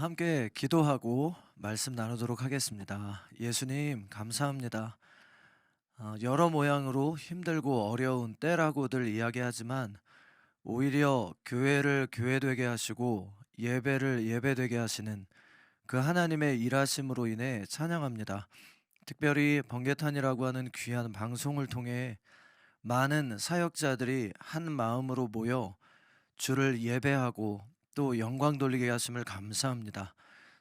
함께 기도하고 말씀 나누도록 하겠습니다. 예수님, 감사합니다. 여러 모양으로 힘들고 어려운 때라고들 이야기하지만 오히려 교회를 교회되게 하시고 예배를 예배되게 하시는 그 하나님의 일하심으로 인해 찬양합니다. 특별히 번개탄이라고 하는 귀한 방송을 통해 많은 사역자들이 한 마음으로 모여 주를 예배하고 또 영광 돌리게 하심을 감사합니다.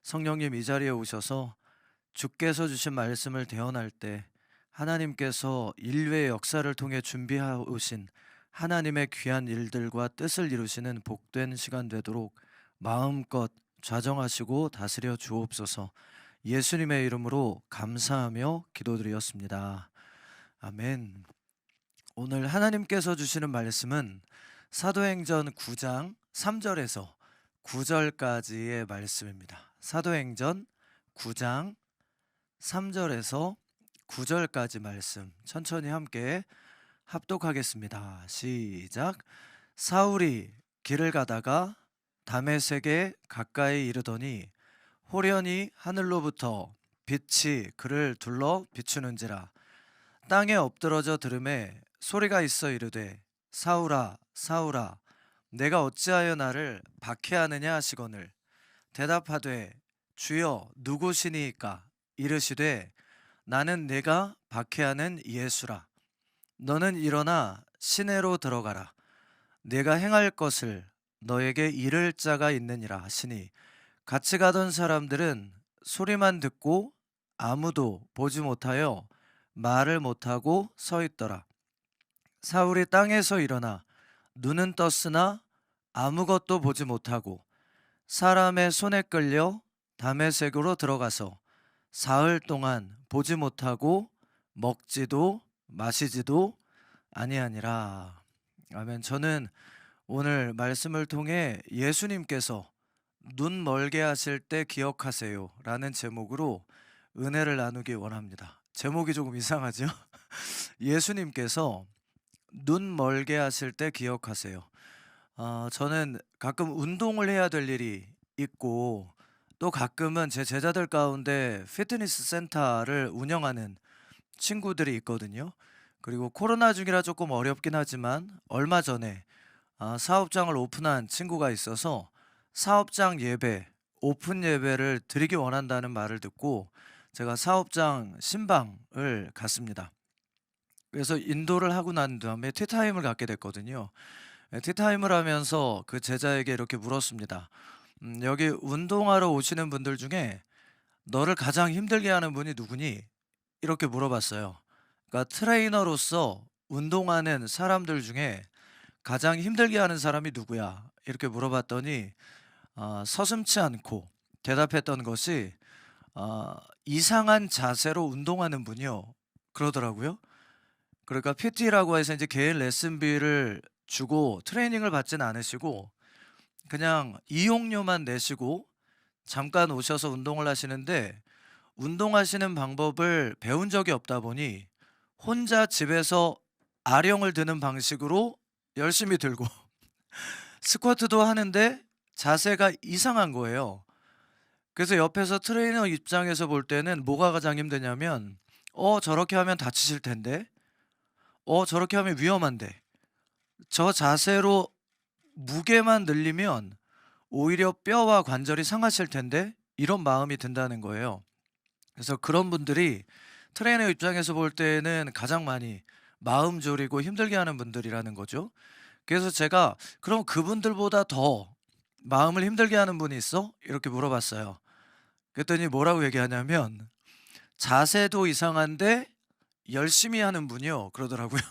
성령님 이 자리에 오셔서 주께서 주신 말씀을 대언할 때 하나님께서 인류의 역사를 통해 준비해 오신 하나님의 귀한 일들과 뜻을 이루시는 복된 시간 되도록 마음껏 좌정하시고 다스려 주옵소서. 예수님의 이름으로 감사하며 기도드리었습니다. 아멘. 오늘 하나님께서 주시는 말씀은 사도행전 9장 3절에서 9절까지의 말씀입니다. 사도행전 9장 3절에서 9절까지 말씀 천천히 함께 합독하겠습니다. 시작. 사울이 길을 가다가 다메섹에 가까이 이르더니 호련히 하늘로부터 빛이 그를 둘러 비추는지라. 땅에 엎드러져 들음에 소리가 있어 이르되 사울아 사울아 내가 어찌하여 나를 박해하느냐 하시거늘 대답하되 주여 누구시니이까. 이르시되 나는 내가 박해하는 예수라. 너는 일어나 시내로 들어가라. 내가 행할 것을 너에게 이를 자가 있느니라 하시니 같이 가던 사람들은 소리만 듣고 아무도 보지 못하여 말을 못하고 서 있더라. 사울이 땅에서 일어나 눈은 떴으나 아무것도 보지 못하고 사람의 손에 끌려 다메섹으로 들어가서 사흘 동안 보지 못하고 먹지도 마시지도 아니하니라. 아멘. 저는 오늘 말씀을 통해 예수님께서 눈 멀게 하실 때 기억하세요 라는 제목으로 은혜를 나누기 원합니다. 제목이 조금 이상하죠? 예수님께서 눈 멀게 하실 때 기억하세요. 저는 가끔 운동을 해야 될 일이 있고 또 가끔은 제 제자들 가운데 피트니스 센터를 운영하는 친구들이 있거든요. 그리고 코로나 중이라 조금 어렵긴 하지만 얼마 전에 사업장을 오픈한 친구가 있어서 사업장 예배, 오픈 예배를 드리기 원한다는 말을 듣고 제가 사업장 신방을 갔습니다. 그래서 인도를 하고 난 다음에 티타임을 갖게 됐거든요. 티타임을 하면서 그 제자에게 이렇게 물었습니다. 여기 운동하러 오시는 분들 중에 너를 가장 힘들게 하는 분이 누구니? 이렇게 물어봤어요. 그러니까 트레이너로서 운동하는 사람들 중에 가장 힘들게 하는 사람이 누구야? 이렇게 물어봤더니 서슴지 않고 대답했던 것이 이상한 자세로 운동하는 분이요. 그러더라고요. 그러니까 PT라고 해서 이제 개인 레슨비를 주고 트레이닝을 받진 않으시고 그냥 이용료만 내시고 잠깐 오셔서 운동을 하시는데 운동하시는 방법을 배운 적이 없다 보니 혼자 집에서 아령을 드는 방식으로 열심히 들고 스쿼트도 하는데 자세가 이상한 거예요. 그래서 옆에서 트레이너 입장에서 볼 때는 뭐가 가장 힘드냐면 저렇게 하면 다치실 텐데 저렇게 하면 위험한데 저 자세로 무게만 늘리면 오히려 뼈와 관절이 상하실 텐데 이런 마음이 든다는 거예요. 그래서 그런 분들이 트레이너 입장에서 볼 때는 가장 많이 마음 졸이고 힘들게 하는 분들이라는 거죠. 그래서 제가 그럼 그분들보다 더 마음을 힘들게 하는 분이 있어? 이렇게 물어봤어요. 그랬더니 뭐라고 얘기하냐면 자세도 이상한데 열심히 하는 분이요 그러더라고요.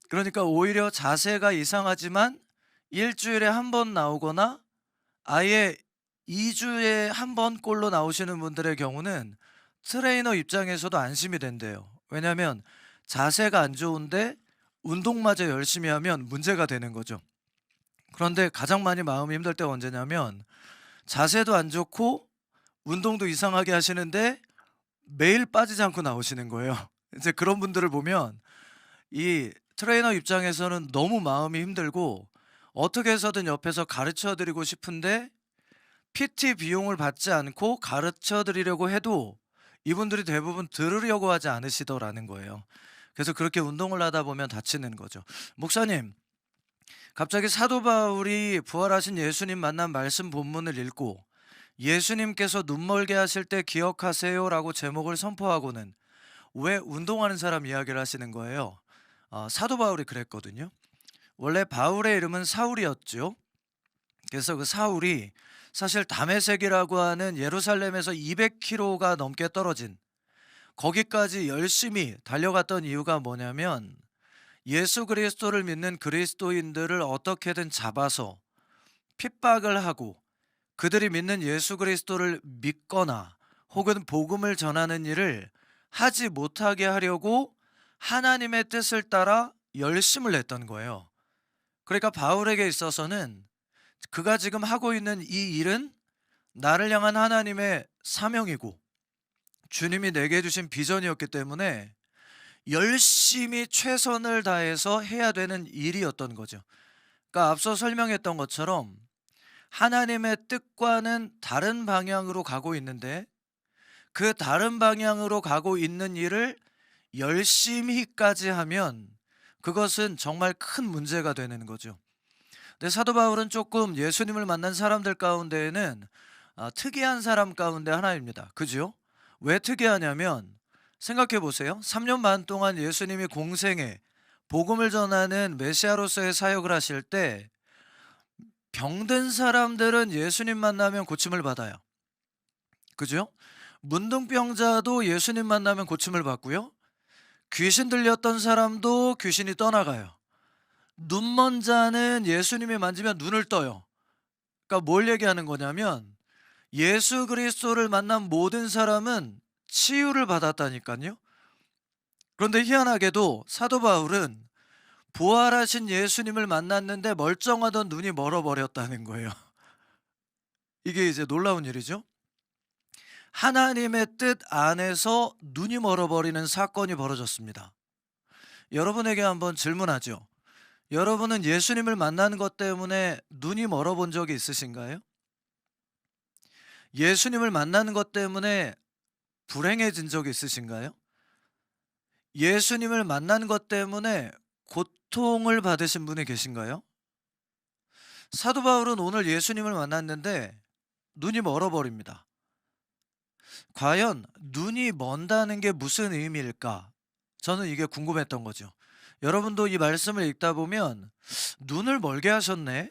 그러니까 오히려 자세가 이상하지만 일주일에 한 번 나오거나 아예 2주에 한 번꼴로 나오시는 분들의 경우는 트레이너 입장에서도 안심이 된대요. 왜냐하면 자세가 안 좋은데 운동마저 열심히 하면 문제가 되는 거죠. 그런데 가장 많이 마음이 힘들 때가 언제냐면 자세도 안 좋고 운동도 이상하게 하시는데 매일 빠지지 않고 나오시는 거예요. 이제 그런 분들을 보면 이 트레이너 입장에서는 너무 마음이 힘들고 어떻게 해서든 옆에서 가르쳐 드리고 싶은데 PT 비용을 받지 않고 가르쳐 드리려고 해도 이분들이 대부분 들으려고 하지 않으시더라는 거예요. 그래서 그렇게 운동을 하다 보면 다치는 거죠. 목사님, 갑자기 사도 바울이 부활하신 예수님 만난 말씀 본문을 읽고 예수님께서 눈멀게 하실 때 기억하세요라고 제목을 선포하고는 왜 운동하는 사람 이야기를 하시는 거예요? 사도 바울이 그랬거든요. 원래 바울의 이름은 사울이었죠. 그래서 그 사울이 사실 다메섹이라고 하는 예루살렘에서 200km가 넘게 떨어진 거기까지 열심히 달려갔던 이유가 뭐냐면 예수 그리스도를 믿는 그리스도인들을 어떻게든 잡아서 핍박을 하고 그들이 믿는 예수 그리스도를 믿거나 혹은 복음을 전하는 일을 하지 못하게 하려고 하나님의 뜻을 따라 열심을 냈던 거예요. 그러니까 바울에게 있어서는 그가 지금 하고 있는 이 일은 나를 향한 하나님의 사명이고 주님이 내게 주신 비전이었기 때문에 열심히 최선을 다해서 해야 되는 일이었던 거죠. 그러니까 앞서 설명했던 것처럼 하나님의 뜻과는 다른 방향으로 가고 있는데 그 다른 방향으로 가고 있는 일을 열심히까지 하면 그것은 정말 큰 문제가 되는 거죠. 근데 사도 바울은 조금 예수님을 만난 사람들 가운데에는 특이한 사람 가운데 하나입니다. 그죠? 왜 특이하냐면 생각해 보세요. 3년 반 동안 예수님이 공생에 복음을 전하는 메시아로서의 사역을 하실 때 병든 사람들은 예수님 만나면 고침을 받아요. 그죠? 문둥병자도 예수님 만나면 고침을 받고요. 귀신 들렸던 사람도 귀신이 떠나가요. 눈먼 자는 예수님이 만지면 눈을 떠요. 그러니까 뭘 얘기하는 거냐면 예수 그리스도를 만난 모든 사람은 치유를 받았다니까요. 그런데 희한하게도 사도 바울은 부활하신 예수님을 만났는데 멀쩡하던 눈이 멀어버렸다는 거예요. 이게 이제 놀라운 일이죠. 하나님의 뜻 안에서 눈이 멀어버리는 사건이 벌어졌습니다. 여러분에게 한번 질문하죠. 여러분은 예수님을 만나는 것 때문에 눈이 멀어본 적이 있으신가요? 예수님을 만나는 것 때문에 불행해진 적이 있으신가요? 예수님을 만나는 것 때문에 고통을 받으신 분이 계신가요? 사도 바울은 오늘 예수님을 만났는데 눈이 멀어버립니다. 과연 눈이 먼다는 게 무슨 의미일까? 저는 이게 궁금했던 거죠. 여러분도 이 말씀을 읽다 보면 눈을 멀게 하셨네?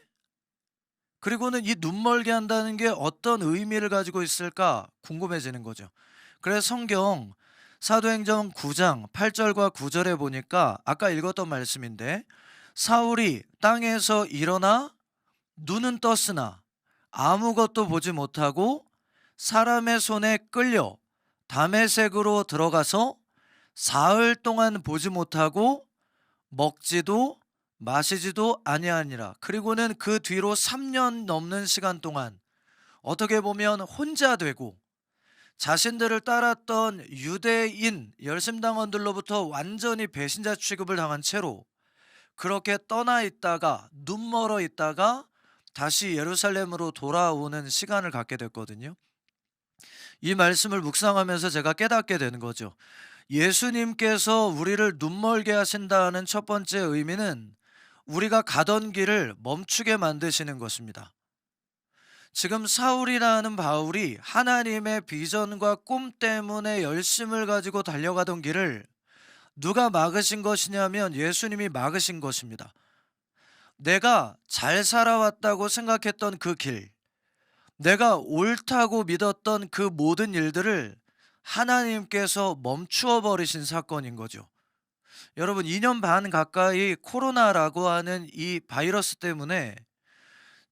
그리고는 이 눈 멀게 한다는 게 어떤 의미를 가지고 있을까 궁금해지는 거죠. 그래서 성경 사도행전 9장 8절과 9절에 보니까 아까 읽었던 말씀인데 사울이 땅에서 일어나 눈은 떴으나 아무것도 보지 못하고 사람의 손에 끌려 다메섹으로 들어가서 사흘 동안 보지 못하고 먹지도 마시지도 아니하니라. 그리고는 그 뒤로 3년 넘는 시간 동안 어떻게 보면 혼자 되고 자신들을 따랐던 유대인 열심당원들로부터 완전히 배신자 취급을 당한 채로 그렇게 떠나 있다가 눈 멀어 있다가 다시 예루살렘으로 돌아오는 시간을 갖게 됐거든요. 이 말씀을 묵상하면서 제가 깨닫게 되는 거죠. 예수님께서 우리를 눈멀게 하신다는 첫 번째 의미는 우리가 가던 길을 멈추게 만드시는 것입니다. 지금 사울이라는 바울이 하나님의 비전과 꿈 때문에 열심을 가지고 달려가던 길을 누가 막으신 것이냐면 예수님이 막으신 것입니다. 내가 잘 살아왔다고 생각했던 그 길, 내가 옳다고 믿었던 그 모든 일들을 하나님께서 멈추어 버리신 사건인 거죠. 여러분 2년 반 가까이 코로나라고 하는 이 바이러스 때문에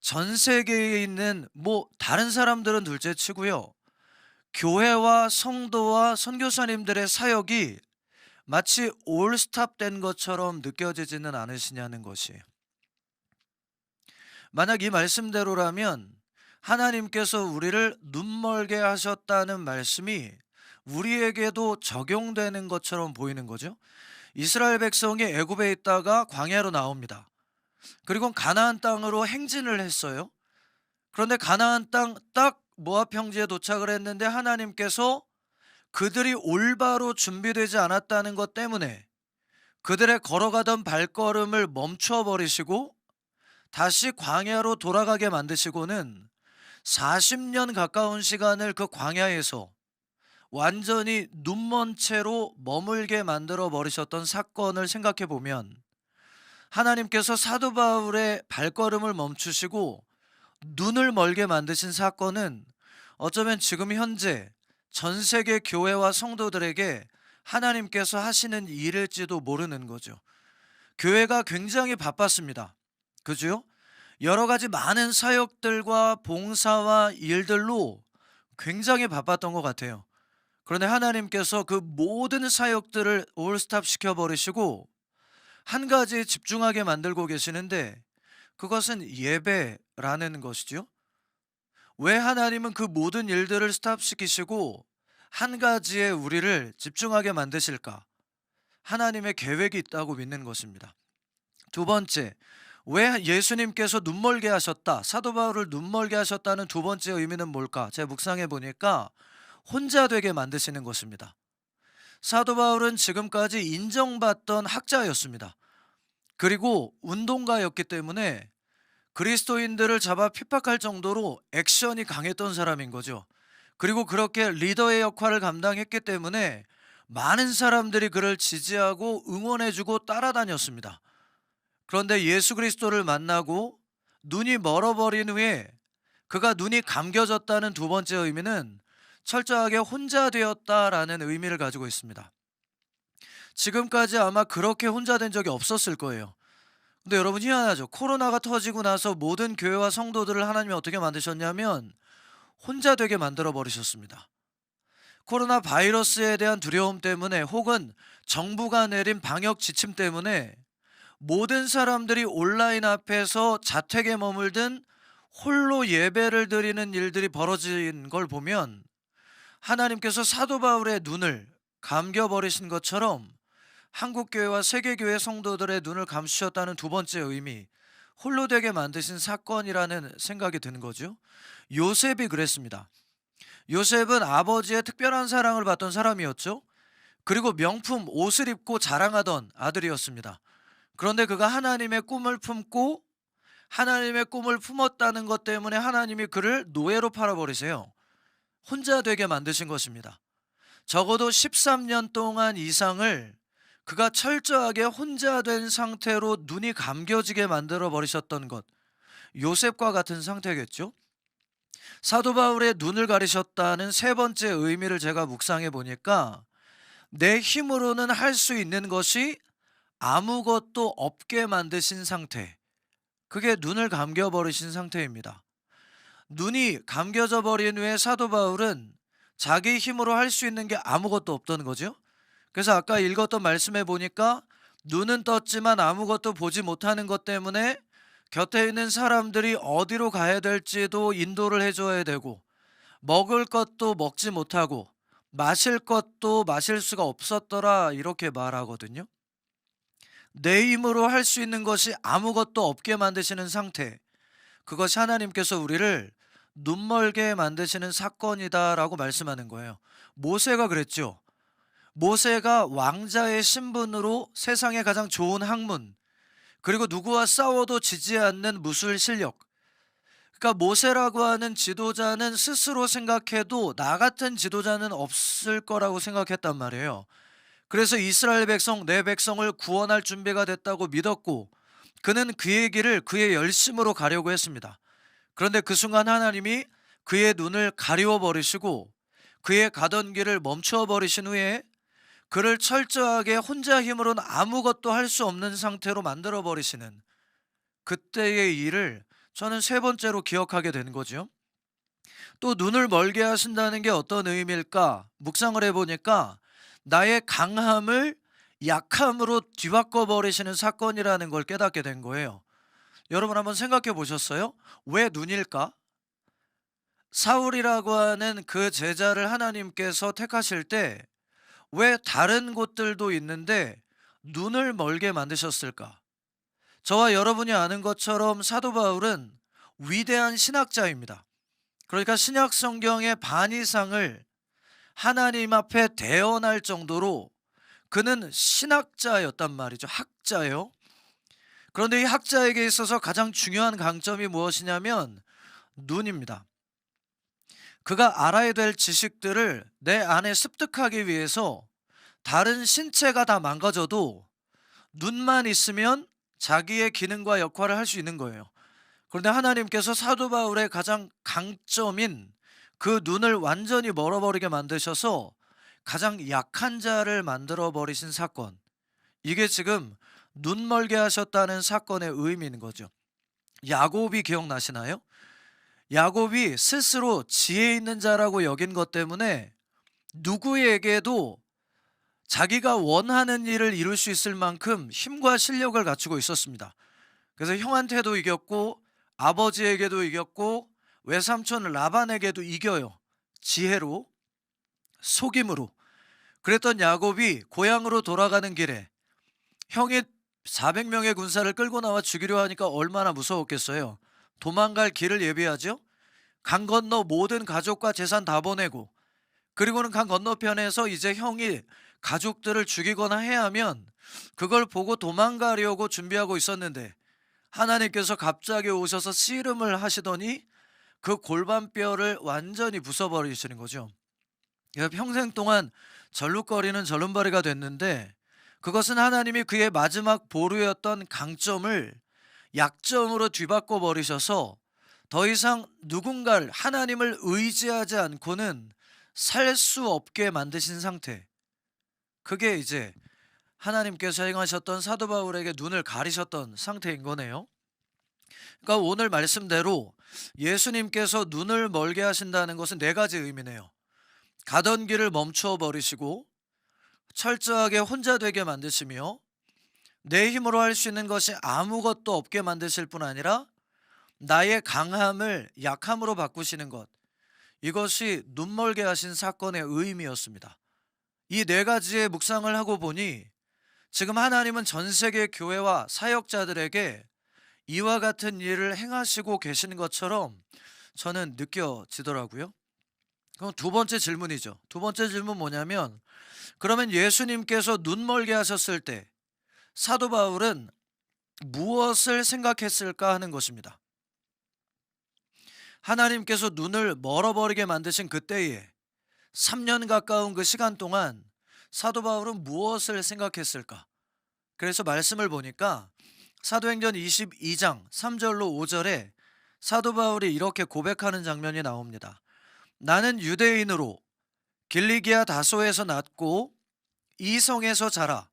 전 세계에 있는 다른 사람들은 둘째 치고요. 교회와 성도와 선교사님들의 사역이 마치 올스탑된 것처럼 느껴지지는 않으시냐는 것이에요. 만약 이 말씀대로라면 하나님께서 우리를 눈멀게 하셨다는 말씀이 우리에게도 적용되는 것처럼 보이는 거죠. 이스라엘 백성이 애굽에 있다가 광야로 나옵니다. 그리고 가나안 땅으로 행진을 했어요. 그런데 가나안 땅 딱 모압 평지에 도착을 했는데 하나님께서 그들이 올바로 준비되지 않았다는 것 때문에 그들의 걸어가던 발걸음을 멈춰 버리시고 다시 광야로 돌아가게 만드시고는 40년 가까운 시간을 그 광야에서 완전히 눈먼 채로 머물게 만들어 버리셨던 사건을 생각해 보면 하나님께서 사도 바울의 발걸음을 멈추시고 눈을 멀게 만드신 사건은 어쩌면 지금 현재 전 세계 교회와 성도들에게 하나님께서 하시는 일일지도 모르는 거죠. 교회가 굉장히 바빴습니다. 그죠? 여러 가지 많은 사역들과 봉사와 일들로 굉장히 바빴던 것 같아요. 그런데 하나님께서 그 모든 사역들을 올스탑 시켜버리시고 한 가지에 집중하게 만들고 계시는데 그것은 예배라는 것이죠. 왜 하나님은 그 모든 일들을 스탑시키시고 한 가지에 우리를 집중하게 만드실까? 하나님의 계획이 있다고 믿는 것입니다. 두 번째, 왜 예수님께서 눈멀게 하셨다? 사도 바울을 눈멀게 하셨다는 두 번째 의미는 뭘까? 제가 묵상해 보니까 혼자 되게 만드시는 것입니다. 사도 바울은 지금까지 인정받던 학자였습니다. 그리고 운동가였기 때문에 그리스도인들을 잡아 핍박할 정도로 액션이 강했던 사람인 거죠. 그리고 그렇게 리더의 역할을 감당했기 때문에 많은 사람들이 그를 지지하고 응원해주고 따라다녔습니다. 그런데 예수 그리스도를 만나고 눈이 멀어버린 후에 그가 눈이 감겨졌다는 두 번째 의미는 철저하게 혼자 되었다라는 의미를 가지고 있습니다. 지금까지 아마 그렇게 혼자 된 적이 없었을 거예요. 근데 여러분 희한하죠. 코로나가 터지고 나서 모든 교회와 성도들을 하나님이 어떻게 만드셨냐면 혼자 되게 만들어 버리셨습니다. 코로나 바이러스에 대한 두려움 때문에 혹은 정부가 내린 방역 지침 때문에 모든 사람들이 온라인 앞에서 자택에 머물든 홀로 예배를 드리는 일들이 벌어진 걸 보면 하나님께서 사도 바울의 눈을 감겨버리신 것처럼 한국교회와 세계교회 성도들의 눈을 감추셨다는 두 번째 의미, 홀로 되게 만드신 사건이라는 생각이 드는 거죠. 요셉이 그랬습니다. 요셉은 아버지의 특별한 사랑을 받던 사람이었죠. 그리고 명품 옷을 입고 자랑하던 아들이었습니다. 그런데 그가 하나님의 꿈을 품고 하나님의 꿈을 품었다는 것 때문에 하나님이 그를 노예로 팔아버리세요. 혼자 되게 만드신 것입니다. 적어도 13년 동안 이상을 그가 철저하게 혼자 된 상태로 눈이 감겨지게 만들어 버리셨던 것, 요셉과 같은 상태겠죠. 사도 바울의 눈을 가리셨다는 세 번째 의미를 제가 묵상해 보니까 내 힘으로는 할 수 있는 것이 아무것도 없게 만드신 상태, 그게 눈을 감겨버리신 상태입니다. 눈이 감겨져 버린 후에 사도 바울은 자기 힘으로 할 수 있는 게 아무것도 없던 거죠. 그래서 아까 읽었던 말씀에 보니까 눈은 떴지만 아무것도 보지 못하는 것 때문에 곁에 있는 사람들이 어디로 가야 될지도 인도를 해줘야 되고 먹을 것도 먹지 못하고 마실 것도 마실 수가 없었더라 이렇게 말하거든요. 내 힘으로 할 수 있는 것이 아무것도 없게 만드시는 상태, 그것이 하나님께서 우리를 눈멀게 만드시는 사건이다라고 말씀하는 거예요. 모세가 그랬죠. 모세가 왕자의 신분으로 세상에 가장 좋은 학문, 그리고 누구와 싸워도 지지 않는 무술 실력, 그러니까 모세라고 하는 지도자는 스스로 생각해도 나 같은 지도자는 없을 거라고 생각했단 말이에요. 그래서 이스라엘 백성, 내 백성을 구원할 준비가 됐다고 믿었고 그는 그의 길을 그의 열심으로 가려고 했습니다. 그런데 그 순간 하나님이 그의 눈을 가리워 버리시고 그의 가던 길을 멈춰 버리신 후에 그를 철저하게 혼자 힘으로는 아무것도 할 수 없는 상태로 만들어 버리시는 그때의 일을 저는 세 번째로 기억하게 되는 거죠. 또 눈을 멀게 하신다는 게 어떤 의미일까? 묵상을 해보니까 나의 강함을 약함으로 뒤바꿔 버리시는 사건이라는 걸 깨닫게 된 거예요. 여러분 한번 생각해 보셨어요? 왜 눈일까? 사울이라고 하는 그 제자를 하나님께서 택하실 때 왜 다른 곳들도 있는데 눈을 멀게 만드셨을까? 저와 여러분이 아는 것처럼 사도 바울은 위대한 신학자입니다. 그러니까 신약 성경의 반 이상을 하나님 앞에 대언할 정도로 그는 신학자였단 말이죠. 학자예요. 그런데 이 학자에게 있어서 가장 중요한 강점이 무엇이냐면 눈입니다. 그가 알아야 될 지식들을 내 안에 습득하기 위해서 다른 신체가 다 망가져도 눈만 있으면 자기의 기능과 역할을 할 수 있는 거예요. 그런데 하나님께서 사도 바울의 가장 강점인 그 눈을 완전히 멀어버리게 만드셔서 가장 약한 자를 만들어 버리신 사건. 이게 지금 눈 멀게 하셨다는 사건의 의미인 거죠. 야곱이 기억나시나요? 야곱이 스스로 지혜 있는 자라고 여긴 것 때문에 누구에게도 자기가 원하는 일을 이룰 수 있을 만큼 힘과 실력을 갖추고 있었습니다. 그래서 형한테도 이겼고 아버지에게도 이겼고 외삼촌 라반에게도 이겨요. 지혜로, 속임으로. 그랬던 야곱이 고향으로 돌아가는 길에 형이 400명의 군사를 끌고 나와 죽이려 하니까 얼마나 무서웠겠어요. 도망갈 길을 예비하죠. 강 건너 모든 가족과 재산 다 보내고, 그리고는 강 건너편에서 이제 형이 가족들을 죽이거나 해야 하면 그걸 보고 도망가려고 준비하고 있었는데 하나님께서 갑자기 오셔서 씨름을 하시더니 그 골반뼈를 완전히 부숴버리시는 거죠. 그래서 평생 동안 절룩거리는 절름발이가 됐는데, 그것은 하나님이 그의 마지막 보루였던 강점을 약점으로 뒤바꿔 버리셔서 더 이상 누군가를, 하나님을 의지하지 않고는 살 수 없게 만드신 상태. 그게 이제 하나님께서 행하셨던 사도 바울에게 눈을 가리셨던 상태인 거네요. 그러니까 오늘 말씀대로 예수님께서 눈을 멀게 하신다는 것은 네 가지 의미네요. 가던 길을 멈추어 버리시고 철저하게 혼자 되게 만드시며 내 힘으로 할 수 있는 것이 아무것도 없게 만드실 뿐 아니라 나의 강함을 약함으로 바꾸시는 것. 이것이 눈멀게 하신 사건의 의미였습니다. 이 네 가지의 묵상을 하고 보니 지금 하나님은 전 세계 교회와 사역자들에게 이와 같은 일을 행하시고 계시는 것처럼 저는 느껴지더라고요. 그럼 두 번째 질문이죠. 두 번째 질문 뭐냐면, 그러면 예수님께서 눈멀게 하셨을 때 사도 바울은 무엇을 생각했을까 하는 것입니다. 하나님께서 눈을 멀어버리게 만드신 그때에 3년 가까운 그 시간 동안 사도 바울은 무엇을 생각했을까? 그래서 말씀을 보니까 사도행전 22장 3절로 5절에 사도 바울이 이렇게 고백하는 장면이 나옵니다. 나는 유대인으로 길리기아 다소에서 났고 이 성에서 자라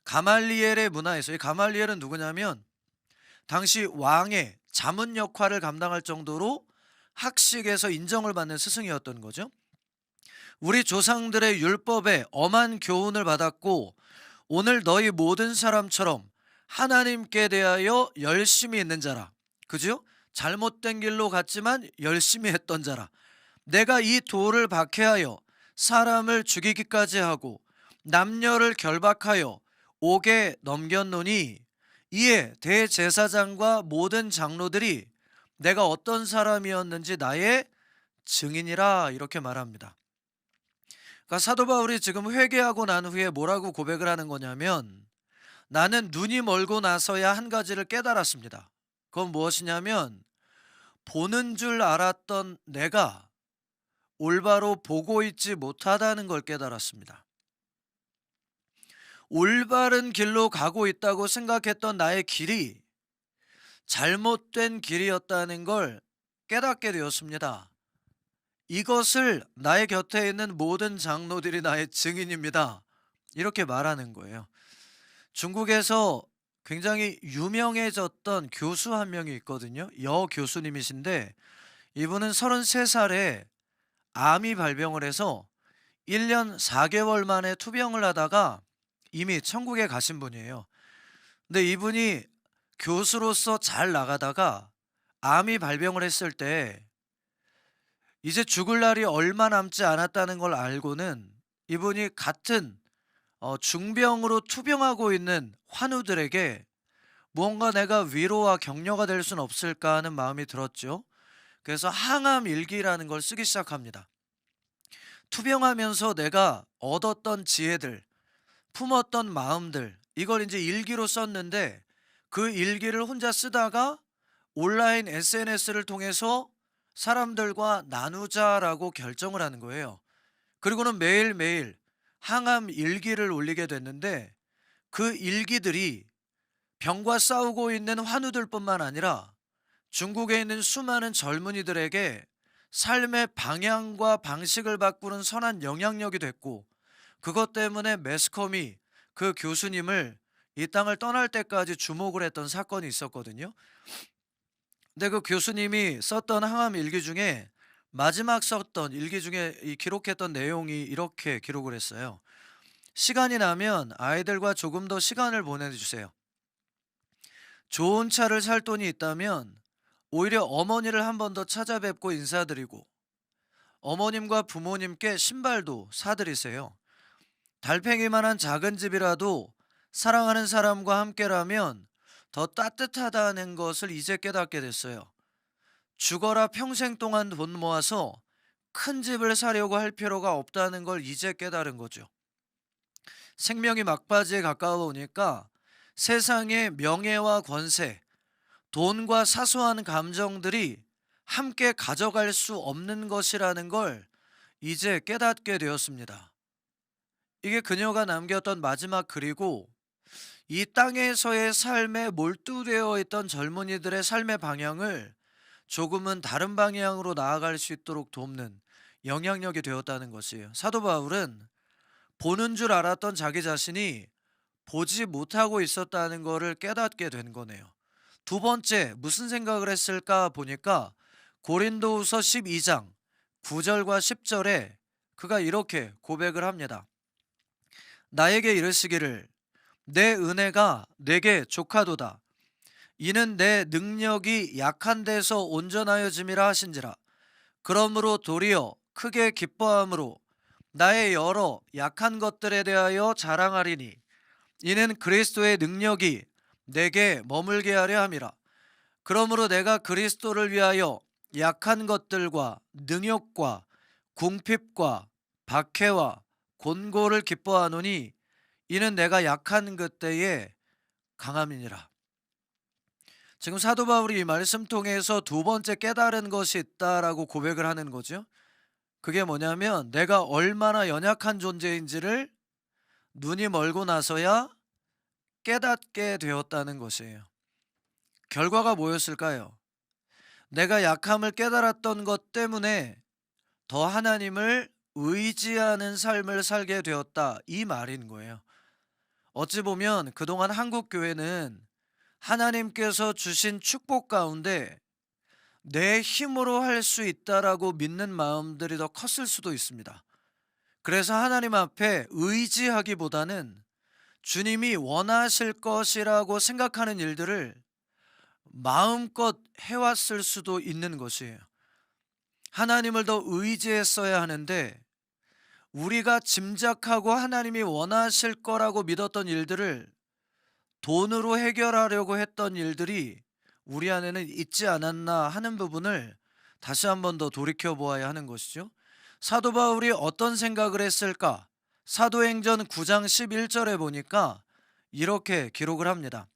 가말리엘의 문화에서, 이 가말리엘은 누구냐면 당시 왕의 자문 역할을 감당할 정도로 학식에서 인정을 받는 스승이었던 거죠. 우리 조상들의 율법에 엄한 교훈을 받았고 오늘 너희 모든 사람처럼 하나님께 대하여 열심히 있는 자라. 그죠? 잘못된 길로 갔지만 열심히 했던 자라. 내가 이 돌을 박해하여 사람을 죽이기까지 하고 남녀를 결박하여 옥에 넘겼노니 이에 대제사장과 모든 장로들이 내가 어떤 사람이었는지 나의 증인이라, 이렇게 말합니다. 그러니까 사도 바울이 지금 회개하고 난 후에 뭐라고 고백을 하는 거냐면, 나는 눈이 멀고 나서야 한 가지를 깨달았습니다. 그건 무엇이냐면 보는 줄 알았던 내가 올바로 보고 있지 못하다는 걸 깨달았습니다. 올바른 길로 가고 있다고 생각했던 나의 길이 잘못된 길이었다는 걸 깨닫게 되었습니다. 이것을 나의 곁에 있는 모든 장로들이 나의 증인입니다. 이렇게 말하는 거예요. 중국에서 굉장히 유명해졌던 교수 한 명이 있거든요. 여 교수님이신데 이분은 33살에 암이 발병을 해서 1년 4개월 만에 투병을 하다가 이미 천국에 가신 분이에요. 근데 이분이 교수로서 잘 나가다가 암이 발병을 했을 때 이제 죽을 날이 얼마 남지 않았다는 걸 알고는 이분이 같은 중병으로 투병하고 있는 환우들에게 무언가 내가 위로와 격려가 될 수는 없을까 하는 마음이 들었죠. 그래서 항암 일기라는 걸 쓰기 시작합니다. 투병하면서 내가 얻었던 지혜들, 품었던 마음들, 이걸 이제 일기로 썼는데, 그 일기를 혼자 쓰다가 온라인 SNS를 통해서 사람들과 나누자라고 결정을 하는 거예요. 그리고는 매일매일 항암 일기를 올리게 됐는데, 그 일기들이 병과 싸우고 있는 환우들뿐만 아니라 중국에 있는 수많은 젊은이들에게 삶의 방향과 방식을 바꾸는 선한 영향력이 됐고, 그것 때문에 매스컴이 그 교수님을 이 땅을 떠날 때까지 주목을 했던 사건이 있었거든요. 근데 그 교수님이 썼던 항암 일기 중에 마지막 썼던 일기 중에 이 기록했던 내용이 이렇게 기록을 했어요. "시간이 나면 아이들과 조금 더 시간을 보내주세요. 좋은 차를 살 돈이 있다면 오히려 어머니를 한 번 더 찾아뵙고 인사드리고, 어머님과 부모님께 신발도 사드리세요. 달팽이만한 작은 집이라도 사랑하는 사람과 함께라면 더 따뜻하다는 것을 이제 깨닫게 됐어요. 죽어라 평생 동안 돈 모아서 큰 집을 사려고 할 필요가 없다는 걸 이제 깨달은 거죠. 생명이 막바지에 가까워오니까 세상의 명예와 권세, 돈과 사소한 감정들이 함께 가져갈 수 없는 것이라는 걸 이제 깨닫게 되었습니다. 이게 그녀가 남겼던 마지막 글이고, 이 땅에서의 삶에 몰두되어 있던 젊은이들의 삶의 방향을 조금은 다른 방향으로 나아갈 수 있도록 돕는 영향력이 되었다는 것이에요. 사도 바울은 보는 줄 알았던 자기 자신이 보지 못하고 있었다는 것을 깨닫게 된 거네요. 두 번째, 무슨 생각을 했을까 보니까 고린도후서 12장 9절과 10절에 그가 이렇게 고백을 합니다. "나에게 이르시기를 내 은혜가 내게 족하도다. 이는 내 능력이 약한 데서 온전하여짐이라 하신지라. 그러므로 도리어 크게 기뻐함으로 나의 여러 약한 것들에 대하여 자랑하리니, 이는 그리스도의 능력이 내게 머물게 하려 함이라. 그러므로 내가 그리스도를 위하여 약한 것들과 능욕과 궁핍과 박해와 곤고를 기뻐하노니, 이는 내가 약한 그때에 강함이니라." 지금 사도 바울이 이 말씀 통해서 두 번째 깨달은 것이 있다라고 고백을 하는 거죠. 그게 뭐냐면 내가 얼마나 연약한 존재인지를 눈이 멀고 나서야 깨닫게 되었다는 것이에요. 결과가 뭐였을까요? 내가 약함을 깨달았던 것 때문에 더 하나님을 의지하는 삶을 살게 되었다, 이 말인 거예요. 어찌 보면 그동안 한국 교회는 하나님께서 주신 축복 가운데 내 힘으로 할 수 있다라고 믿는 마음들이 더 컸을 수도 있습니다. 그래서 하나님 앞에 의지하기보다는 주님이 원하실 것이라고 생각하는 일들을 마음껏 해왔을 수도 있는 것이에요. 하나님을 더 의지했어야 하는데, 우리가 짐작하고 하나님이 원하실 거라고 믿었던 일들을 돈으로 해결하려고 했던 일들이 우리 안에는 있지 않았나 하는 부분을 다시 한번 더 돌이켜 보아야 하는 것이죠. 사도 바울이 어떤 생각을 했을까? 사도행전 9장 11절에 보니까 이렇게 기록을 합니다.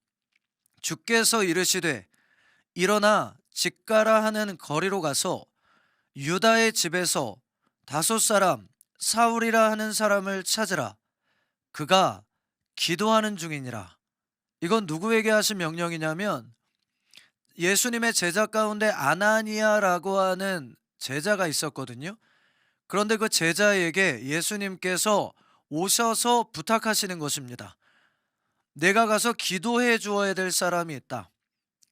"주께서 이르시되 일어나 직가라 하는 거리로 가서 유다의 집에서 다섯 사람 사울이라 하는 사람을 찾으라. 그가 기도하는 중이니라." 이건 누구에게 하신 명령이냐면, 예수님의 제자 가운데 아나니아라고 하는 제자가 있었거든요. 그런데 그 제자에게 예수님께서 오셔서 부탁하시는 것입니다. "내가 가서 기도해 주어야 될 사람이 있다.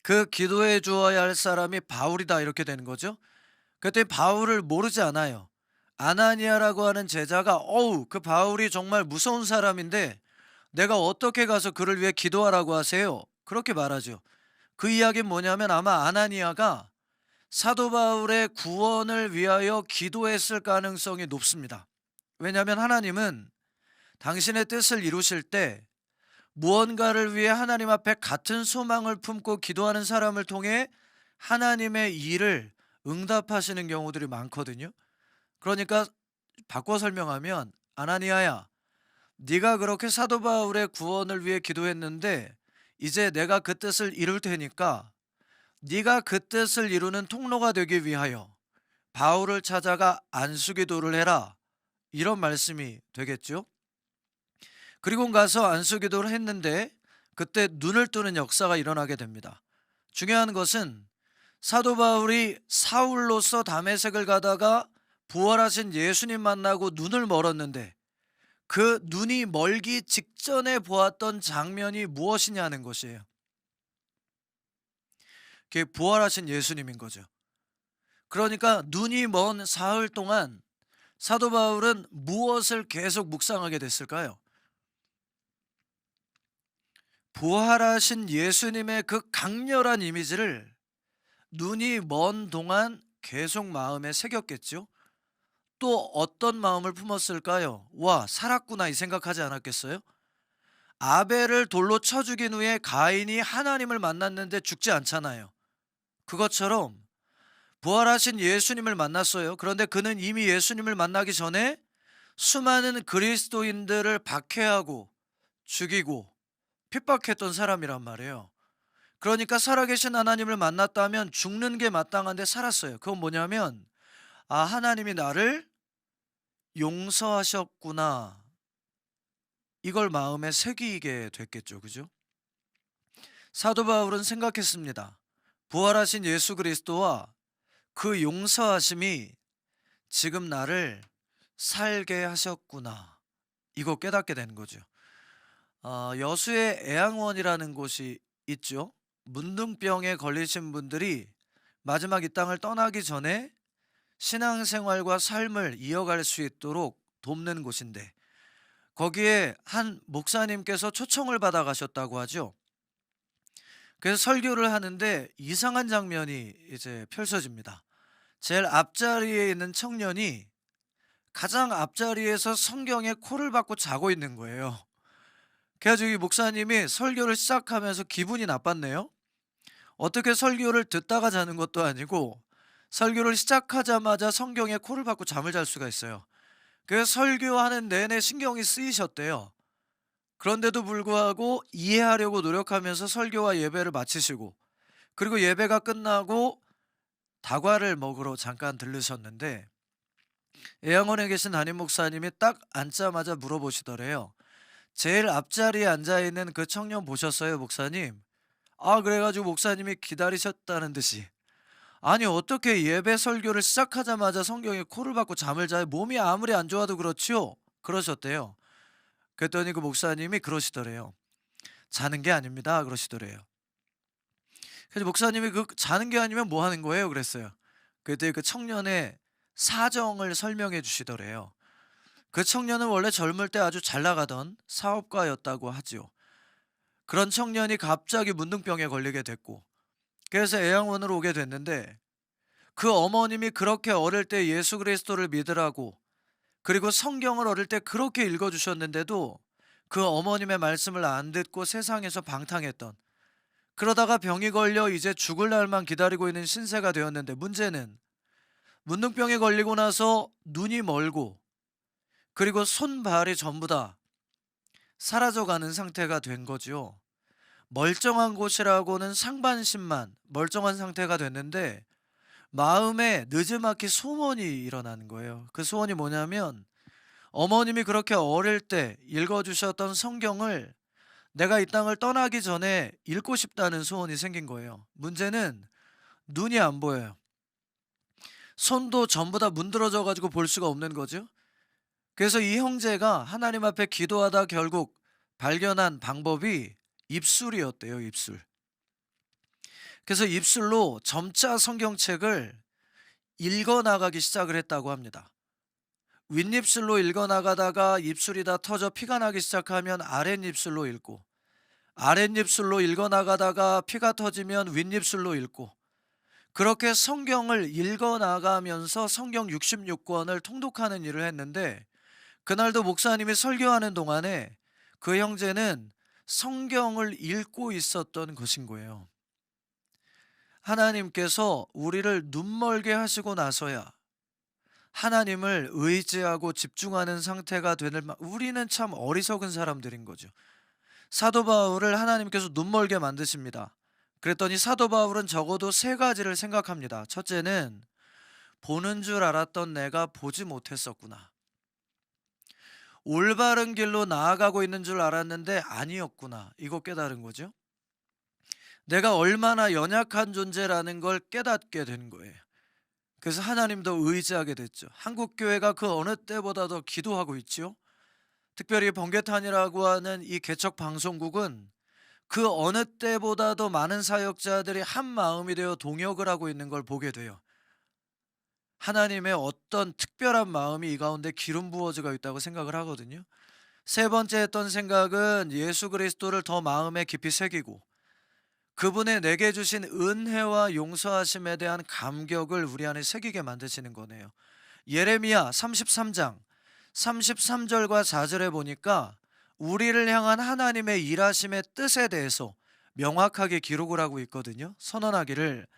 그 기도해 주어야 할 사람이 바울이다." 이렇게 되는 거죠. 그때 바울을 모르지 않아요. 아나니아라고 하는 제자가 "어우, 그 바울이 정말 무서운 사람인데 내가 어떻게 가서 그를 위해 기도하라고 하세요?" 그렇게 말하죠. 그 이야기는 뭐냐면 아마 아나니아가 사도 바울의 구원을 위하여 기도했을 가능성이 높습니다. 왜냐하면 하나님은 당신의 뜻을 이루실 때 무언가를 위해 하나님 앞에 같은 소망을 품고 기도하는 사람을 통해 하나님의 일을 응답하시는 경우들이 많거든요. 그러니까 바꿔 설명하면 아나니아야, 네가 그렇게 사도 바울의 구원을 위해 기도했는데 이제 내가 그 뜻을 이룰 테니까 네가 그 뜻을 이루는 통로가 되기 위하여 바울을 찾아가 안수기도를 해라. 이런 말씀이 되겠죠. 그리고 가서 안수기도를 했는데 그때 눈을 뜨는 역사가 일어나게 됩니다. 중요한 것은 사도 바울이 사울로서 다메섹을 가다가 부활하신 예수님 만나고 눈을 멀었는데 그 눈이 멀기 직전에 보았던 장면이 무엇이냐는 것이에요. 그게 부활하신 예수님인 거죠. 그러니까 눈이 먼 사흘 동안 사도 바울은 무엇을 계속 묵상하게 됐을까요? 부활하신 예수님의 그 강렬한 이미지를 눈이 먼 동안 계속 마음에 새겼겠죠. 또 어떤 마음을 품었을까요? 와, 살았구나 이 생각하지 않았겠어요? 아벨을 돌로 쳐 죽인 후에 가인이 하나님을 만났는데 죽지 않잖아요. 그것처럼 부활하신 예수님을 만났어요. 그런데 그는 이미 예수님을 만나기 전에 수많은 그리스도인들을 박해하고 죽이고 핍박했던 사람이란 말이에요. 그러니까 살아계신 하나님을 만났다면 죽는 게 마땅한데 살았어요. 그건 뭐냐면, 아, 하나님이 나를 용서하셨구나. 이걸 마음에 새기게 됐겠죠. 그죠? 사도 바울은 생각했습니다. 부활하신 예수 그리스도와 그 용서하심이 지금 나를 살게 하셨구나. 이거 깨닫게 된 거죠. 여수의 애양원이라는 곳이 있죠. 문둥병에 걸리신 분들이 마지막 이 땅을 떠나기 전에 신앙생활과 삶을 이어갈 수 있도록 돕는 곳인데 거기에 한 목사님께서 초청을 받아 가셨다고 하죠. 그래서 설교를 하는데 이상한 장면이 이제 펼쳐집니다. 제일 앞자리에 있는 청년이 가장 앞자리에서 성경에 코를 박고 자고 있는 거예요. 그래가지고 이 목사님이 설교를 시작하면서 기분이 나빴네요. 어떻게 설교를 듣다가 자는 것도 아니고 설교를 시작하자마자 성경에 코를 박고 잠을 잘 수가 있어요. 그래서 설교하는 내내 신경이 쓰이셨대요. 그런데도 불구하고 이해하려고 노력하면서 설교와 예배를 마치시고 그리고 예배가 끝나고 다과를 먹으러 잠깐 들르셨는데 애양원에 계신 담임 목사님이 딱 앉자마자 물어보시더래요. 제일 앞자리에 앉아있는 그 청년 보셨어요, 목사님? 아, 그래가지고 목사님이 기다리셨다는 듯이. 아니, 어떻게 예배 설교를 시작하자마자 성경에 코를 박고 잠을 자요? 몸이 아무리 안 좋아도 그렇지요? 그러셨대요. 그랬더니 그 목사님이 그러시더래요. 자는 게 아닙니다. 그러시더래요. 그래서 목사님이 그 자는 게 아니면 뭐 하는 거예요? 그랬어요. 그랬더니 그 청년의 사정을 설명해 주시더래요. 그 청년은 원래 젊을 때 아주 잘 나가던 사업가였다고 하지요. 그런 청년이 갑자기 문둥병에 걸리게 됐고 그래서 애양원으로 오게 됐는데 그 어머님이 그렇게 어릴 때 예수 그리스도를 믿으라고 그리고 성경을 어릴 때 그렇게 읽어주셨는데도 그 어머님의 말씀을 안 듣고 세상에서 방탕했던 그러다가 병이 걸려 이제 죽을 날만 기다리고 있는 신세가 되었는데 문제는 문둥병에 걸리고 나서 눈이 멀고 그리고 손발이 전부 다 사라져가는 상태가 된 거죠. 멀쩡한 곳이라고는 상반신만 멀쩡한 상태가 됐는데 마음에 느지막이 소원이 일어나는 거예요. 그 소원이 뭐냐면 어머님이 그렇게 어릴 때 읽어주셨던 성경을 내가 이 땅을 떠나기 전에 읽고 싶다는 소원이 생긴 거예요. 문제는 눈이 안 보여요. 손도 전부 다 문드러져 가지고 볼 수가 없는 거죠. 그래서 이 형제가 하나님 앞에 기도하다 결국 발견한 방법이 입술이었대요, 입술. 그래서 입술로 점자 성경책을 읽어 나가기 시작을 했다고 합니다. 윗입술로 읽어 나가다가 입술이 다 터져 피가 나기 시작하면 아랫입술로 읽고 아랫입술로 읽어 나가다가 피가 터지면 윗입술로 읽고 그렇게 성경을 읽어 나가면서 성경 66권을 통독하는 일을 했는데 그날도 목사님이 설교하는 동안에 그 형제는 성경을 읽고 있었던 것인 거예요. 하나님께서 우리를 눈멀게 하시고 나서야 하나님을 의지하고 집중하는 상태가 되는 우리는 참 어리석은 사람들인 거죠. 사도 바울을 하나님께서 눈멀게 만드십니다. 그랬더니 사도 바울은 적어도 세 가지를 생각합니다. 첫째는 보는 줄 알았던 내가 보지 못했었구나. 올바른 길로 나아가고 있는 줄 알았는데 아니었구나. 이거 깨달은 거죠. 내가 얼마나 연약한 존재라는 걸 깨닫게 된 거예요. 그래서 하나님도 의지하게 됐죠. 한국교회가 그 어느 때보다도 기도하고 있죠. 특별히 번개탄이라고 하는 이 개척 방송국은 그 어느 때보다도 많은 사역자들이 한 마음이 되어 동역을 하고 있는 걸 보게 돼요. 하나님의 어떤 특별한 마음이 이 가운데 기름 부어지고 있다고 생각을 하거든요. 세 번째 했던 생각은 예수 그리스도를 더 마음에 깊이 새기고 그분의 내게 주신 은혜와 용서하심에 대한 감격을 우리 안에 새기게 만드시는 거네요. 예레미야 33장 33절과 4절에 보니까 우리를 향한 하나님의 일하심의 뜻에 대해서 명확하게 기록을 하고 있거든요. 선언하기를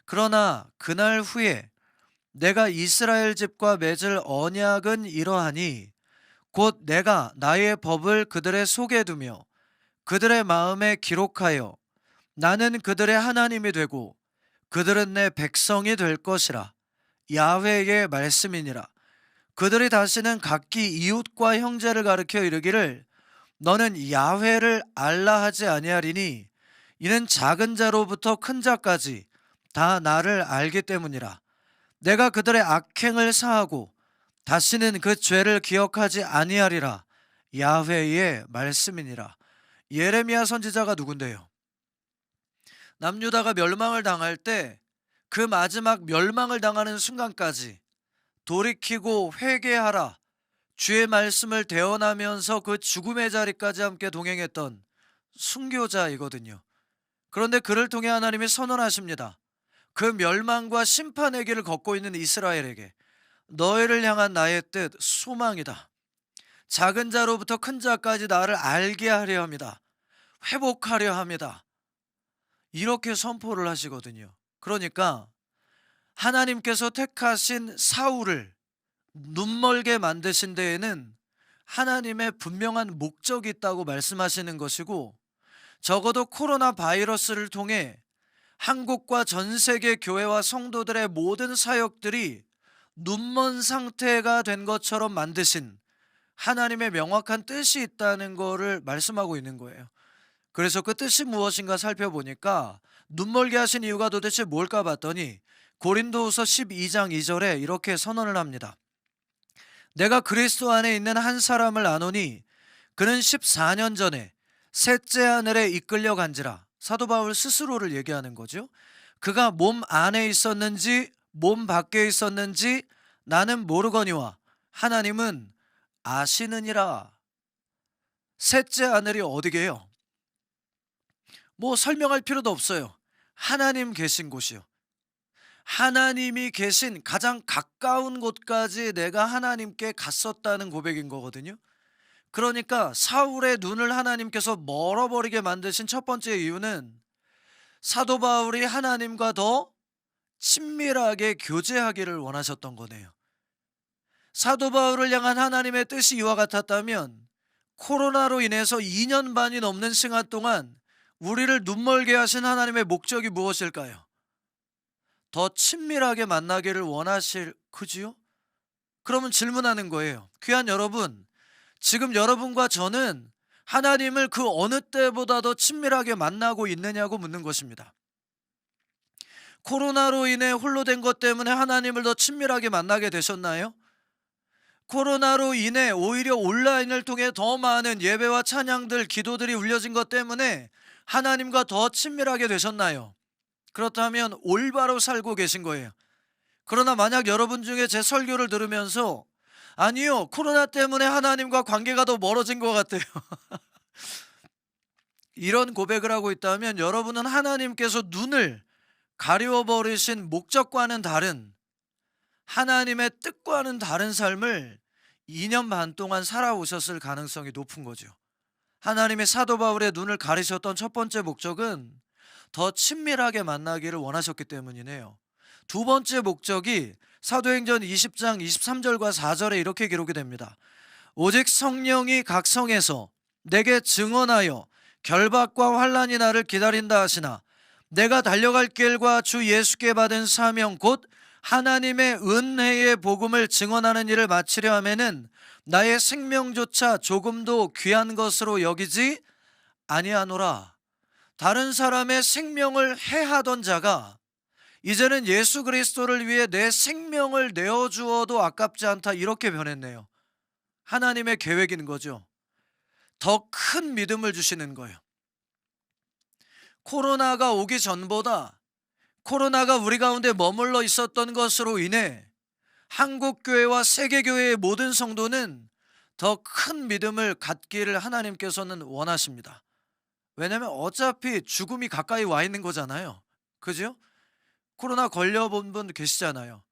그러나 그날 후에 내가 이스라엘 집과 맺을 언약은 이러하니 곧 내가 나의 법을 그들의 속에 두며 그들의 마음에 기록하여 나는 그들의 하나님이 되고 그들은 내 백성이 될 것이라. 야훼의 말씀이니라. 그들이 다시는 각기 이웃과 형제를 가르쳐 이르기를 너는 야훼를 알라 하지 아니하리니 이는 작은 자로부터 큰 자까지 다 나를 알기 때문이라. 내가 그들의 악행을 사하고 다시는 그 죄를 기억하지 아니하리라. 야훼의 말씀이니라. 예레미야 선지자가 누군데요? 남유다가 멸망을 당할 때 그 마지막 멸망을 당하는 순간까지 돌이키고 회개하라 주의 말씀을 대언하면서 그 죽음의 자리까지 함께 동행했던 순교자이거든요. 그런데 그를 통해 하나님이 선언하십니다. 그 멸망과 심판의 길을 걷고 있는 이스라엘에게 너희를 향한 나의 뜻 소망이다. 작은 자로부터 큰 자까지 나를 알게 하려 합니다. 회복하려 합니다. 이렇게 선포를 하시거든요. 그러니까 하나님께서 택하신 사울을 눈멀게 만드신 데에는 하나님의 분명한 목적이 있다고 말씀하시는 것이고 적어도 코로나 바이러스를 통해 한국과 전 세계 교회와 성도들의 모든 사역들이 눈먼 상태가 된 것처럼 만드신 하나님의 명확한 뜻이 있다는 것을 말씀하고 있는 거예요. 그래서 그 뜻이 무엇인가 살펴보니까 눈멀게 하신 이유가 도대체 뭘까 봤더니 고린도후서 12장 2절에 이렇게 선언을 합니다. 내가 그리스도 안에 있는 한 사람을 아노니 그는 14년 전에 셋째 하늘에 이끌려 간지라. 사도 바울 스스로를 얘기하는 거죠. 그가 몸 안에 있었는지 몸 밖에 있었는지 나는 모르거니와 하나님은 아시느니라. 셋째 하늘이 어디게요? 뭐 설명할 필요도 없어요. 하나님 계신 곳이요. 하나님이 계신 가장 가까운 곳까지 내가 하나님께 갔었다는 고백인 거거든요. 그러니까 사울의 눈을 하나님께서 멀어버리게 만드신 첫 번째 이유는 사도 바울이 하나님과 더 친밀하게 교제하기를 원하셨던 거네요. 사도 바울을 향한 하나님의 뜻이 이와 같았다면 코로나로 인해서 2년 반이 넘는 시간 동안 우리를 눈멀게 하신 하나님의 목적이 무엇일까요? 더 친밀하게 만나기를 원하실 그지요? 그러면 질문하는 거예요. 귀한 여러분, 지금 여러분과 저는 하나님을 그 어느 때보다 더 친밀하게 만나고 있느냐고 묻는 것입니다. 코로나로 인해 홀로 된 것 때문에 하나님을 더 친밀하게 만나게 되셨나요? 코로나로 인해 오히려 온라인을 통해 더 많은 예배와 찬양들, 기도들이 울려진 것 때문에 하나님과 더 친밀하게 되셨나요? 그렇다면 올바로 살고 계신 거예요. 그러나 만약 여러분 중에 제 설교를 들으면서 아니요, 코로나 때문에 하나님과 관계가 더 멀어진 것 같아요. 이런 고백을 하고 있다면 여러분은 하나님께서 눈을 가려버리신 목적과는 다른 하나님의 뜻과는 다른 삶을 2년 반 동안 살아오셨을 가능성이 높은 거죠. 하나님이 사도 바울의 눈을 가리셨던 첫 번째 목적은 더 친밀하게 만나기를 원하셨기 때문이네요. 두 번째 목적이 사도행전 20장 23절과 4절에 이렇게 기록이 됩니다. 오직 성령이 각 성에서 내게 증언하여 결박과 환난이 나를 기다린다 하시나 내가 달려갈 길과 주 예수께 받은 사명 곧 하나님의 은혜의 복음을 증언하는 일을 마치려 하면은 나의 생명조차 조금도 귀한 것으로 여기지 아니하노라. 다른 사람의 생명을 해하던 자가 이제는 예수 그리스도를 위해 내 생명을 내어주어도 아깝지 않다, 이렇게 변했네요. 하나님의 계획인 거죠. 더 큰 믿음을 주시는 거예요. 코로나가 오기 전보다 코로나가 우리 가운데 머물러 있었던 것으로 인해 한국교회와 세계교회의 모든 성도는 더 큰 믿음을 갖기를 하나님께서는 원하십니다. 왜냐하면 어차피 죽음이 가까이 와 있는 거잖아요. 그죠? 코로나 걸려본 분 계시잖아요.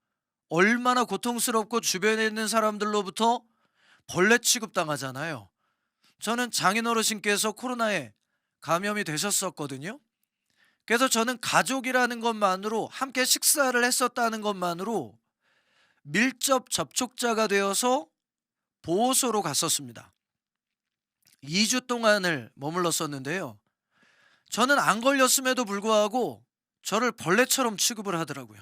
얼마나 고통스럽고 주변에 있는 사람들로부터 벌레 취급당하잖아요. 저는 장인 어르신께서 코로나에 감염이 되셨었거든요. 그래서 저는 가족이라는 것만으로, 함께 식사를 했었다는 것만으로 밀접 접촉자가 되어서 보호소로 갔었습니다. 2주 동안을 머물렀었는데요. 저는 안 걸렸음에도 불구하고 저를 벌레처럼 취급을 하더라고요.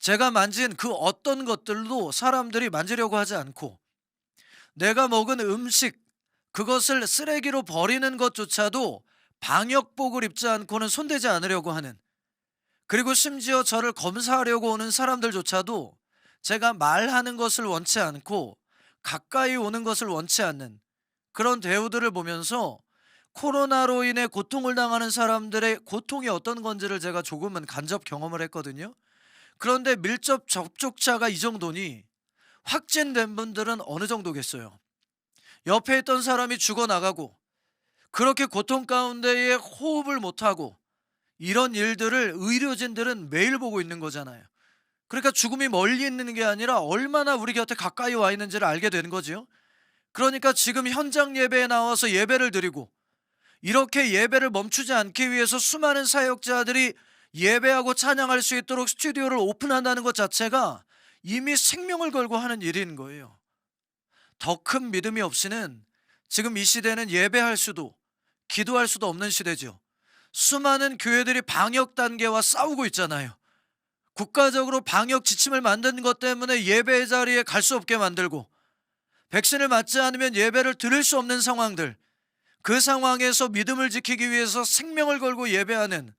제가 만진 그 어떤 것들도 사람들이 만지려고 하지 않고, 내가 먹은 음식, 그것을 쓰레기로 버리는 것조차도 방역복을 입지 않고는 손대지 않으려고 하는, 그리고 심지어 저를 검사하려고 오는 사람들조차도 제가 말하는 것을 원치 않고 가까이 오는 것을 원치 않는 그런 대우들을 보면서 코로나로 인해 고통을 당하는 사람들의 고통이 어떤 건지를 제가 조금은 간접 경험을 했거든요. 그런데 밀접 접촉자가 이 정도니 확진된 분들은 어느 정도겠어요. 옆에 있던 사람이 죽어나가고 그렇게 고통 가운데에 호흡을 못하고, 이런 일들을 의료진들은 매일 보고 있는 거잖아요. 그러니까 죽음이 멀리 있는 게 아니라 얼마나 우리 곁에 가까이 와 있는지를 알게 되는 거죠. 그러니까 지금 현장 예배에 나와서 예배를 드리고, 이렇게 예배를 멈추지 않기 위해서 수많은 사역자들이 예배하고 찬양할 수 있도록 스튜디오를 오픈한다는 것 자체가 이미 생명을 걸고 하는 일인 거예요. 더 큰 믿음이 없이는 지금 이 시대는 예배할 수도 기도할 수도 없는 시대죠. 수많은 교회들이 방역 단계와 싸우고 있잖아요. 국가적으로 방역 지침을 만든 것 때문에 예배 자리에 갈 수 없게 만들고, 백신을 맞지 않으면 예배를 드릴 수 없는 상황들, 그 상황에서 믿음을 지키기 위해서 생명을 걸고 예배하는,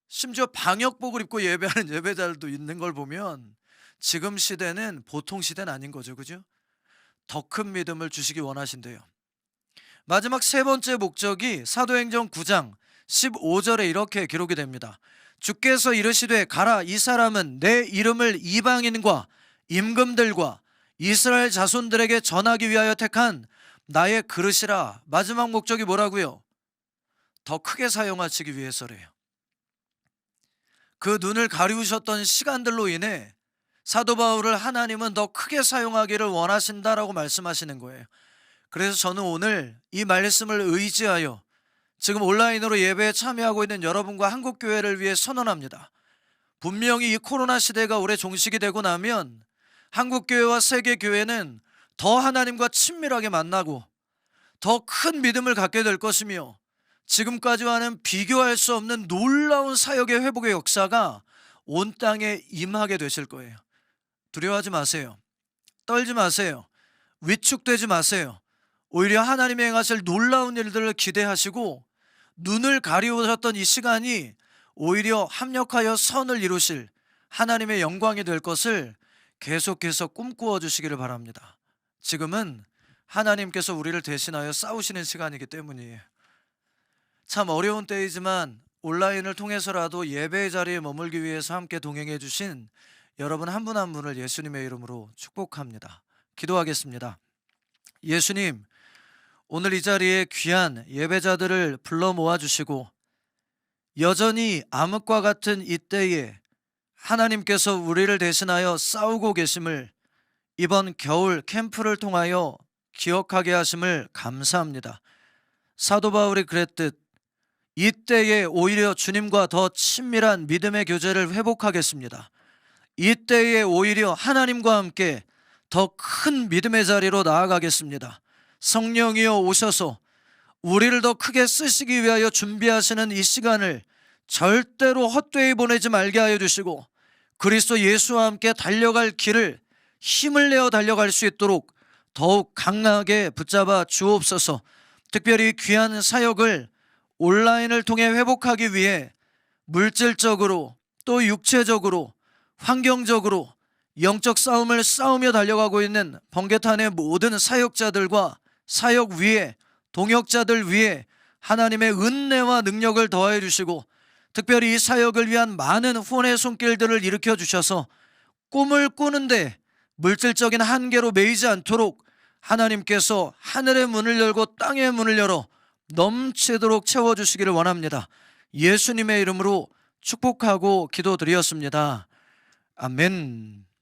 심지어 방역복을 입고 예배하는 예배자들도 있는 걸 보면 지금 시대는 보통 시대는 아닌 거죠. 그죠? 더 큰 믿음을 주시기 원하신대요. 마지막 세 번째 목적이 사도행전 9장 15절에 이렇게 기록이 됩니다. 주께서 이르시되 가라, 이 사람은 내 이름을 이방인과 임금들과 이스라엘 자손들에게 전하기 위하여 택한 나의 그릇이라. 마지막 목적이 뭐라고요? 더 크게 사용하시기 위해서래요. 그 눈을 가리우셨던 시간들로 인해 사도 바울을 하나님은 더 크게 사용하기를 원하신다라고 말씀하시는 거예요. 그래서 저는 오늘 이 말씀을 의지하여 지금 온라인으로 예배에 참여하고 있는 여러분과 한국교회를 위해 선언합니다. 분명히 이 코로나 시대가 올해 종식이 되고 나면 한국교회와 세계교회는 더 하나님과 친밀하게 만나고 더 큰 믿음을 갖게 될 것이며, 지금까지와는 비교할 수 없는 놀라운 사역의 회복의 역사가 온 땅에 임하게 되실 거예요. 두려워하지 마세요. 떨지 마세요. 위축되지 마세요. 오히려 하나님이 행하실 놀라운 일들을 기대하시고, 눈을 가리우셨던 이 시간이 오히려 합력하여 선을 이루실 하나님의 영광이 될 것을 계속해서 꿈꾸어 주시기를 바랍니다. 지금은 하나님께서 우리를 대신하여 싸우시는 시간이기 때문이에요. 참 어려운 때이지만 온라인을 통해서라도 예배의 자리에 머물기 위해서 함께 동행해 주신 여러분 한 분 한 분을 예수님의 이름으로 축복합니다. 기도하겠습니다. 예수님, 오늘 이 자리에 귀한 예배자들을 불러 모아주시고, 여전히 암흑과 같은 이때에 하나님께서 우리를 대신하여 싸우고 계심을 이번 겨울 캠프를 통하여 기억하게 하심을 감사합니다. 사도 바울이 그랬듯 이때에 오히려 주님과 더 친밀한 믿음의 교제를 회복하겠습니다. 이때에 오히려 하나님과 함께 더 큰 믿음의 자리로 나아가겠습니다. 성령이여 오셔서 우리를 더 크게 쓰시기 위하여 준비하시는 이 시간을 절대로 헛되이 보내지 말게 하여 주시고, 그리스도 예수와 함께 달려갈 길을 힘을 내어 달려갈 수 있도록 더욱 강하게 붙잡아 주옵소서. 특별히 귀한 사역을 온라인을 통해 회복하기 위해 물질적으로 또 육체적으로 환경적으로 영적 싸움을 싸우며 달려가고 있는 번개탄의 모든 사역자들과 사역 위에 동역자들 위에 하나님의 은혜와 능력을 더하여 주시고, 특별히 이 사역을 위한 많은 후원의 손길들을 일으켜 주셔서 꿈을 꾸는데 물질적인 한계로 매이지 않도록 하나님께서 하늘의 문을 열고 땅의 문을 열어 넘치도록 채워주시기를 원합니다. 예수님의 이름으로 축복하고 기도드리었습니다. 아멘.